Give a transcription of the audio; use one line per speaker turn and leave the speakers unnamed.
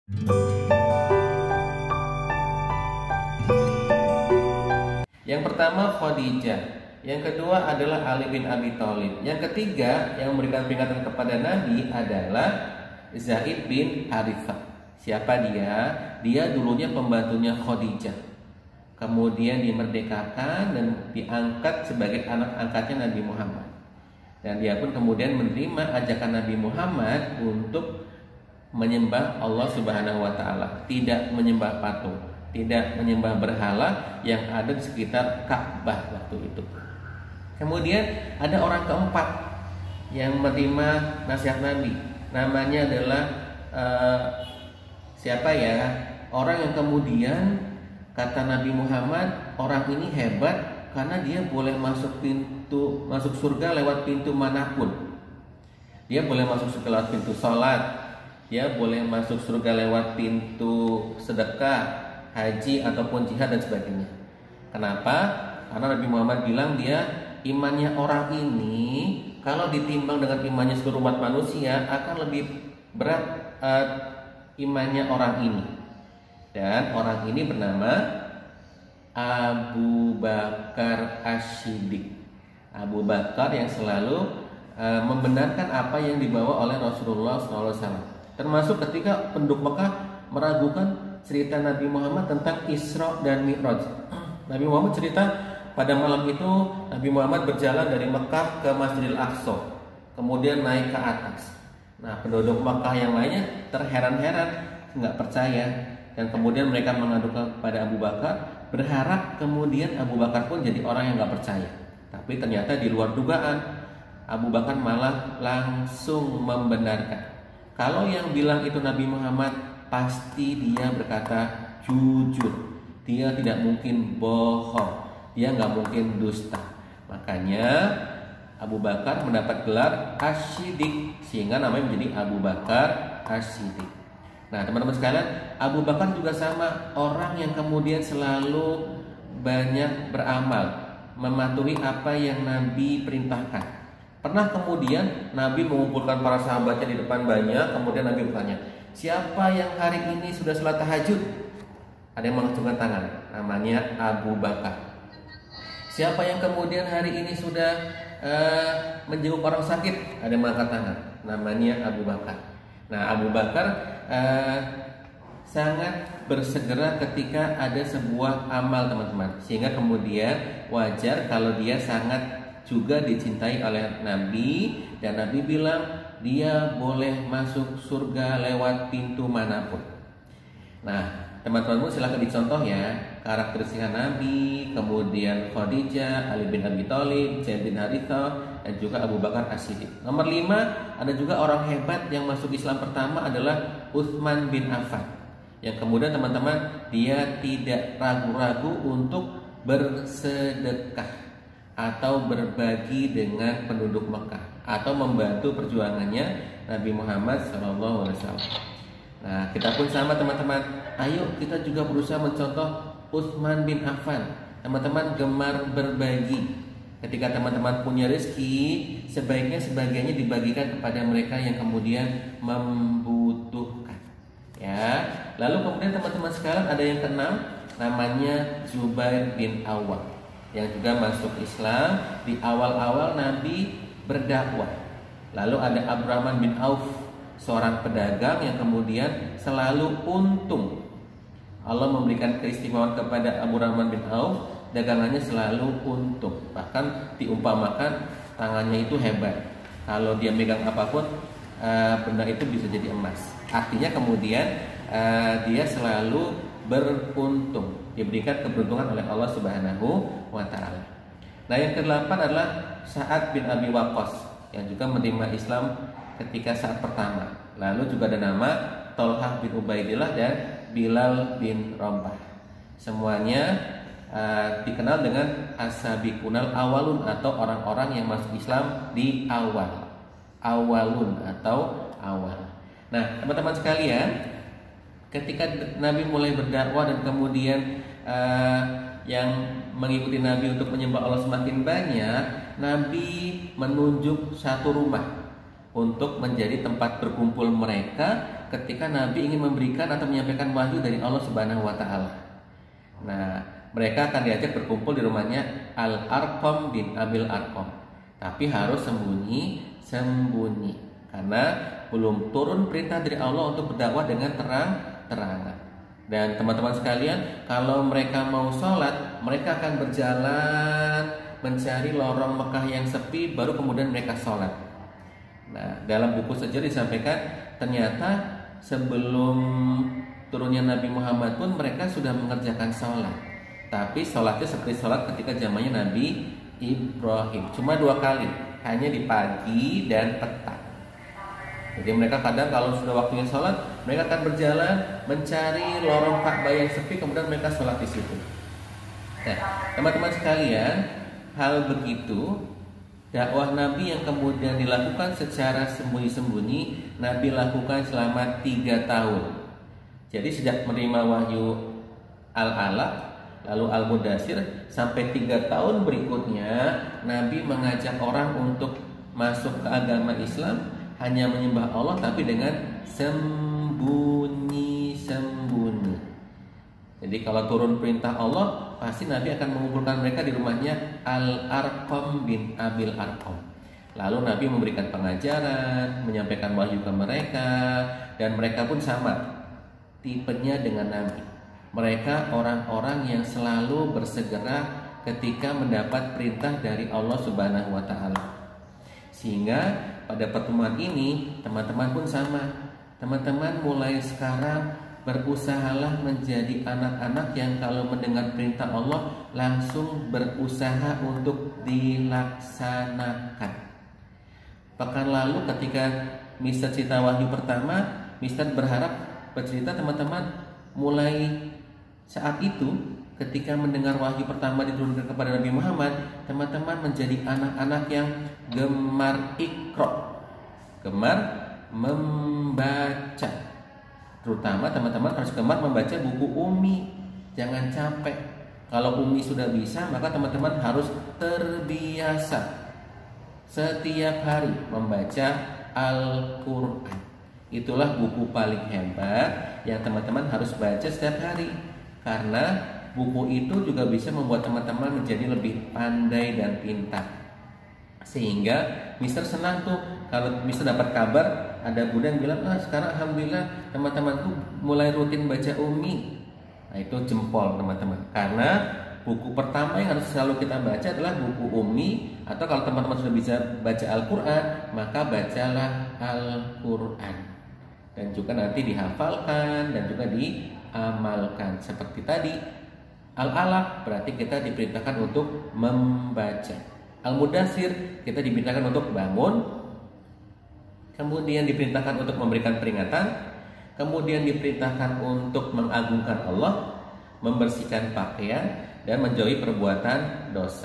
Yang pertama Khadijah, yang kedua adalah Ali bin Abi Thalib, yang ketiga yang memberikan peringatan kepada Nabi adalah Zaid bin Harithah. Siapa dia? Dia dulunya pembantunya Khadijah, kemudian dimerdekakan dan diangkat sebagai anak angkatnya Nabi Muhammad. Dan dia pun kemudian menerima ajakan Nabi Muhammad untuk menyembah Allah Subhanahu wa taala, tidak menyembah patung, tidak menyembah berhala yang ada di sekitar Ka'bah waktu itu. Kemudian ada orang keempat yang menerima nasihat Nabi. Namanya adalah siapa ya? Orang yang kemudian kata Nabi Muhammad, orang ini hebat karena dia boleh masuk surga lewat pintu manapun. Dia boleh masuk surga lewat pintu sholat, dia boleh masuk surga lewat pintu sedekah, haji ataupun jihad dan sebagainya. Kenapa? Karena Nabi Muhammad bilang dia imannya orang ini kalau ditimbang dengan imannya seluruh umat manusia akan lebih berat imannya orang ini. Dan orang ini bernama Abu Bakar As-Siddiq. Abu Bakar yang selalu membenarkan apa yang dibawa oleh Rasulullah SAW. Termasuk ketika penduduk Mekah meragukan cerita Nabi Muhammad tentang Isra dan Mi'raj. Nabi Muhammad cerita pada malam itu Nabi Muhammad berjalan dari Mekah ke Masjidil Aqsa, kemudian naik ke atas. Nah, penduduk Mekah yang lainnya terheran-heran, nggak percaya, dan kemudian mereka mengadu kepada Abu Bakar, berharap kemudian Abu Bakar pun jadi orang yang nggak percaya. Tapi ternyata di luar dugaan, Abu Bakar malah langsung membenarkan. Kalau yang bilang itu Nabi Muhammad, pasti dia berkata jujur. Dia tidak mungkin bohong. Dia nggak mungkin dusta. Makanya Abu Bakar mendapat gelar As-Siddiq, sehingga namanya menjadi Abu Bakar As-Siddiq. Nah, teman-teman sekalian, Abu Bakar juga sama, orang yang kemudian selalu banyak beramal, mematuhi apa yang Nabi perintahkan. Pernah kemudian Nabi mengumpulkan para sahabatnya di depan banyak, kemudian Nabi bertanya, siapa yang hari ini sudah sholat tahajud? Ada yang mengacungkan tangan, namanya Abu Bakar. Siapa yang kemudian hari ini sudah menjenguk orang sakit? Ada yang mengangkat tangan, namanya Abu Bakar. Nah, Abu Bakar sangat bersegera ketika ada sebuah amal, teman-teman, sehingga kemudian wajar kalau dia sangat juga dicintai oleh Nabi, dan Nabi bilang dia boleh masuk surga lewat pintu manapun. Nah, teman-temanmu silahkan dicontoh ya karakteristik Nabi, kemudian Khadijah, Ali bin Abi Thalib, Zaid bin Harithah, dan juga Abu Bakar As-Siddiq. Nomor 5, ada juga orang hebat yang masuk Islam pertama adalah Utsman bin Affan, yang kemudian teman-teman dia tidak ragu-ragu untuk bersedekah atau berbagi dengan penduduk Mekah atau membantu perjuangannya Nabi Muhammad SAW. Nah, kita pun sama, teman-teman. Ayo kita juga berusaha mencontoh Utsman bin Affan. Teman-teman gemar berbagi. Ketika teman-teman punya rezeki, sebaiknya sebagiannya dibagikan kepada mereka yang kemudian membutuhkan. Ya. Lalu kemudian teman-teman sekalian ada yang keenam, namanya Zubair bin Awwam, yang juga masuk Islam di awal-awal Nabi berdakwah. Lalu ada Abdurrahman bin Auf, seorang pedagang yang kemudian selalu untung. Allah memberikan keistimewaan kepada Abdurrahman bin Auf, dagangannya selalu untung. Bahkan diumpamakan tangannya itu hebat. Kalau dia megang apapun, benda itu bisa jadi emas. Artinya kemudian dia selalu beruntung, diberikan keberuntungan oleh Allah Subhanahu wa taala. Nah, yang ke-8 adalah Sa'ad bin Abi Waqqas, yang juga menerima Islam ketika saat pertama. Lalu juga ada nama Thalhah bin Ubaidillah dan Bilal bin Rabah. Semuanya dikenal dengan as-sabiqunal awalun, atau orang-orang yang masuk Islam di awal. Awalun atau awal. Nah, teman-teman sekalian, ketika Nabi mulai berdakwah dan kemudian yang mengikuti Nabi untuk menyembah Allah semakin banyak, Nabi menunjuk satu rumah untuk menjadi tempat berkumpul mereka ketika Nabi ingin memberikan atau menyampaikan wahyu dari Allah Subhanahu wa taala. Nah, mereka akan diajak berkumpul di rumahnya Al-Arqam bin Abil Arqam. Tapi harus sembunyi karena belum turun perintah dari Allah untuk berdakwah dengan terang-terangan. Dan teman-teman sekalian, kalau mereka mau sholat, mereka akan berjalan mencari lorong Mekah yang sepi, baru kemudian mereka sholat. Nah, dalam buku sejarah disampaikan ternyata sebelum turunnya Nabi Muhammad pun mereka sudah mengerjakan sholat. Tapi sholatnya seperti sholat ketika zamannya Nabi Ibrahim, cuma 2 kali, hanya di pagi dan petang. Jadi mereka kadang kalau sudah waktunya sholat, mereka akan berjalan mencari lorong Ka'bah yang sepi, kemudian mereka sholat di situ. Nah, teman-teman sekalian, hal begitu dakwah Nabi yang kemudian dilakukan secara sembunyi-sembunyi, Nabi lakukan selama 3 tahun. Jadi sejak menerima wahyu Al-Alaq lalu Al-Mudaththir sampai 3 tahun berikutnya, Nabi mengajak orang untuk masuk ke agama Islam, hanya menyembah Allah tapi dengan sembunyi-sembunyi. Jadi kalau turun perintah Allah, pasti Nabi akan mengumpulkan mereka di rumahnya Al-Arqam bin Abil Arqam. Lalu Nabi memberikan pengajaran, menyampaikan wahyu ke mereka, dan mereka pun sama tipenya dengan Nabi. Mereka orang-orang yang selalu bersegera ketika mendapat perintah dari Allah Subhanahu wa taala. Sehingga pada pertemuan ini teman-teman pun sama. Teman-teman mulai sekarang berusahalah menjadi anak-anak yang kalau mendengar perintah Allah langsung berusaha untuk dilaksanakan. Pekan lalu ketika Mister cerita wahyu pertama, Mister berharap bercerita teman-teman mulai saat itu ketika mendengar wahyu pertama diturunkan kepada Nabi Muhammad, teman-teman menjadi anak-anak yang gemar Iqra, gemar membaca. Terutama teman-teman harus gemar membaca buku Ummi. Jangan capek. Kalau Ummi sudah bisa, maka teman-teman harus terbiasa setiap hari membaca Al-Quran. Itulah buku paling hebat yang teman-teman harus baca setiap hari. Karena buku itu juga bisa membuat teman-teman menjadi lebih pandai dan pintar. Sehingga Mister senang tuh kalau Mister dapat kabar ada bunda yang bilang, sekarang alhamdulillah teman-temanku mulai rutin baca Ummi. Nah, itu jempol teman-teman. Karena buku pertama yang harus selalu kita baca adalah buku Ummi. Atau kalau teman-teman sudah bisa baca Al-Quran, maka bacalah Al-Quran. Dan juga nanti dihafalkan dan juga diamalkan. Seperti tadi Al-Alaq berarti kita diperintahkan untuk membaca. Al-Mudaththir kita diperintahkan untuk bangun, kemudian diperintahkan untuk memberikan peringatan, kemudian diperintahkan untuk mengagungkan Allah, membersihkan pakaian, dan menjauhi perbuatan dosa.